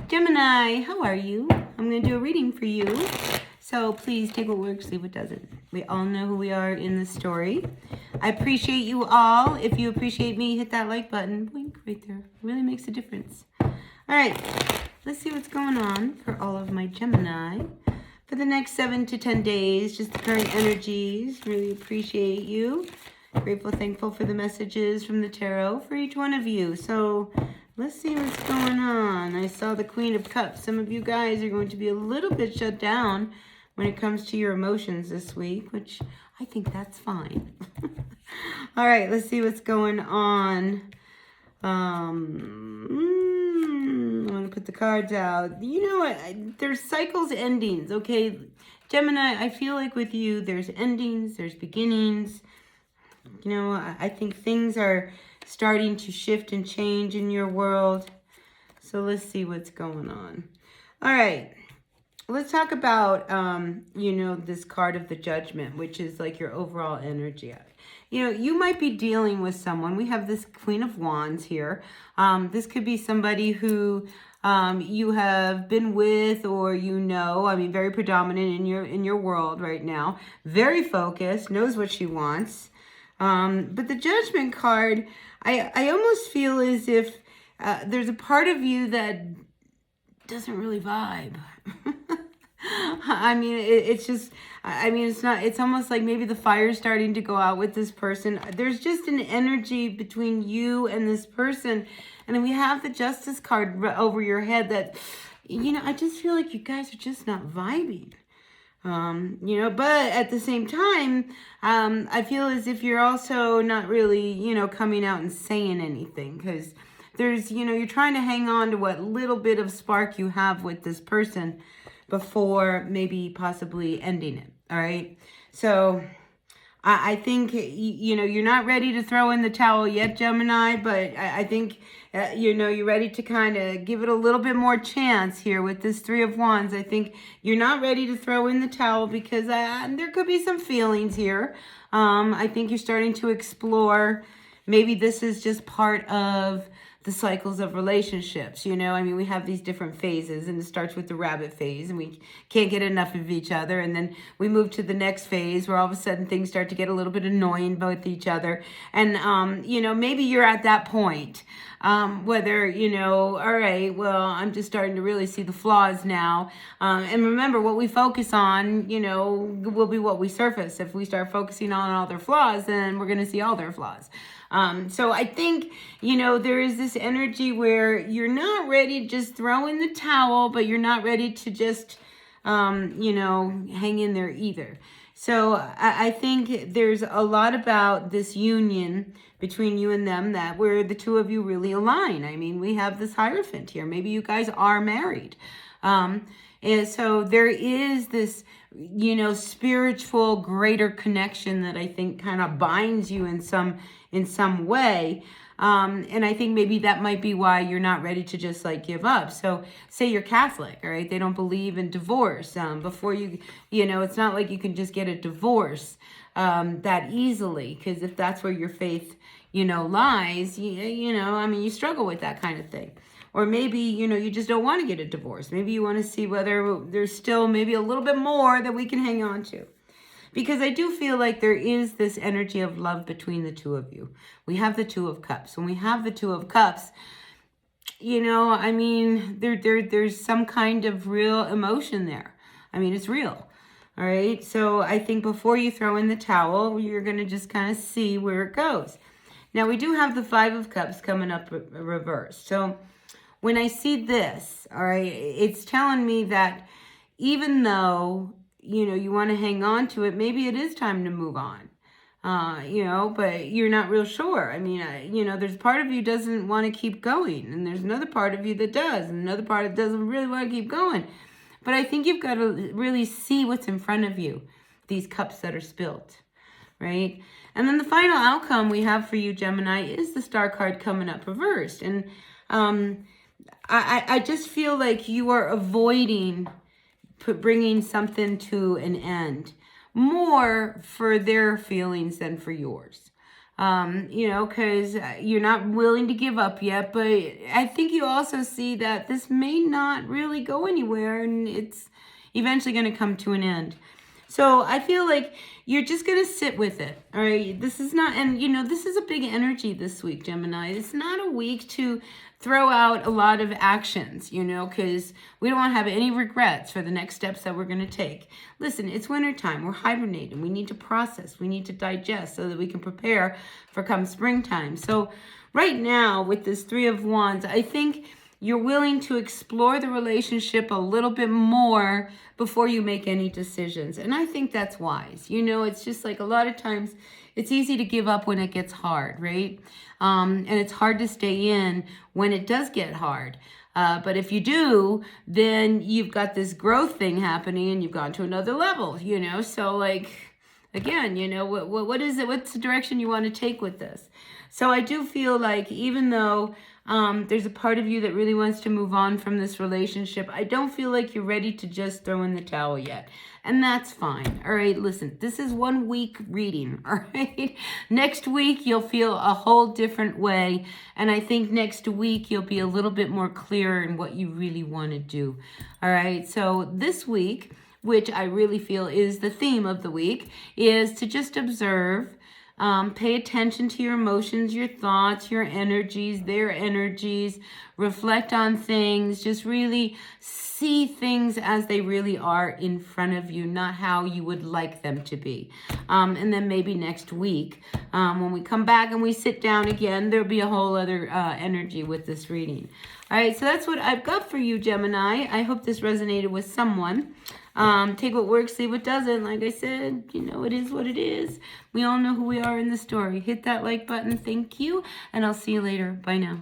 Gemini, how are you? I'm going to do a reading for you. So please take what works, leave what doesn't. We all know who we are in the story. I appreciate you all. If you appreciate me, hit that like button. Blink right there. It really makes a difference. All right, let's see what's going on for all of my Gemini for the next 7 to 10 days. Just the current energies. Really appreciate you. Grateful, thankful for the messages from the tarot for each one of you. So let's see what's going on. I saw the Queen of Cups. Some of you guys are going to be a little bit shut down when it comes to your emotions this week, which I think that's fine. All right, let's see what's going on. I want to put the cards out. You know what? There's cycles, endings, okay? Gemini, I feel like with you, there's endings, there's beginnings. You know, I think things are starting to shift and change in your world. So let's see what's going on. All right. Let's talk about, you know, this card of the Judgment, which is like your overall energy. You know, you might be dealing with someone. We have this Queen of Wands here. This could be somebody who you have been with, or you know, I mean, very predominant in your world right now. Very focused, knows what she wants. But the Judgment card, I almost feel as if there's a part of you that doesn't really vibe. I mean, it's just, I mean, it's almost like maybe the fire's starting to go out with this person. There's just an energy between you and this person. And then we have the Justice card over your head that, you know, I just feel like you guys are just not vibing. You know, but at the same time, I feel as if you're also not really, you know, coming out and saying anything, because there's, you know, you're trying to hang on to what little bit of spark you have with this person before maybe possibly ending it. All right. So I think, you know, you're not ready to throw in the towel yet, Gemini, but I think, you know, you're ready to kind of give it a little bit more chance here with this Three of Wands. I think you're not ready to throw in the towel because there could be some feelings here. I think you're starting to explore. Maybe this is just part of the cycles of relationships, you know. I mean, we have these different phases, and it starts with the rabbit phase, and we can't get enough of each other, and then we move to the next phase where all of a sudden things start to get a little bit annoying with each other. And you know, maybe you're at that point, whether, you know, all right, well, I'm just starting to really see the flaws now. And remember, what we focus on, you know, will be what we surface. If we start focusing on all their flaws, then we're going to see all their flaws. So I think, you know, there is this energy where you're not ready to just throw in the towel, but you're not ready to just, you know, hang in there either. So I think there's a lot about this union between you and them that where the two of you really align. I mean, we have this Hierophant here. Maybe you guys are married. And so there is this, you know, spiritual greater connection that I think kind of binds you in some way. And I think maybe that might be why you're not ready to just like give up. So say you're Catholic, all right? They don't believe in divorce. Before you know, it's not like you can just get a divorce that easily, because if that's where your faith, you know, lies, you know, I mean, you struggle with that kind of thing. Or maybe, you know, you just don't want to get a divorce. Maybe you want to see whether there's still maybe a little bit more that we can hang on to. Because I do feel like there is this energy of love between the two of you. We have the Two of Cups. When we have the Two of Cups, you know, I mean, there's some kind of real emotion there. I mean, it's real. All right. So I think before you throw in the towel, you're going to just kind of see where it goes. Now, we do have the Five of Cups coming up reversed. So when I see this, all right, it's telling me that even though, you know, you want to hang on to it, maybe it is time to move on, you know, but you're not real sure. I mean, you know, there's part of you doesn't want to keep going, and there's another part of you that does, and another part that doesn't really want to keep going. But I think you've got to really see what's in front of you, these cups that are spilled, right? And then the final outcome we have for you, Gemini, is the Star card coming up reversed. And I just feel like you are avoiding bringing something to an end more for their feelings than for yours. You know, because you're not willing to give up yet. But I think you also see that this may not really go anywhere, and it's eventually going to come to an end. So I feel like you're just going to sit with it, all right? This is not, and you know, this is a big energy this week, Gemini. It's not a week to throw out a lot of actions, you know, because we don't want to have any regrets for the next steps that we're going to take. Listen, it's wintertime. We're hibernating. We need to process. We need to digest so that we can prepare for come springtime. So right now with this Three of Wands, I think you're willing to explore the relationship a little bit more before you make any decisions. And I think that's wise. You know, it's just like a lot of times it's easy to give up when it gets hard, right? And it's hard to stay in when it does get hard. But if you do, then you've got this growth thing happening and you've gone to another level, you know? So like, again, you know, what is it? What's the direction you want to take with this? So I do feel like even though there's a part of you that really wants to move on from this relationship, I don't feel like you're ready to just throw in the towel yet. And that's fine. All right, listen, this is 1 week reading, all right? Next week, you'll feel a whole different way. And I think next week, you'll be a little bit more clear in what you really want to do. All right, so this week, which I really feel is the theme of the week, is to just observe. Pay attention to your emotions, your thoughts, your energies, their energies. Reflect on things. Just really see things as they really are in front of you, not how you would like them to be. And then maybe next week, when we come back and we sit down again, there'll be a whole other energy with this reading. All right, so that's what I've got for you, Gemini. I hope this resonated with someone. Take what works, leave what doesn't. Like I said, you know, it is what it is. We all know who we are in the story. Hit that like button. Thank you. And I'll see you later. Bye now.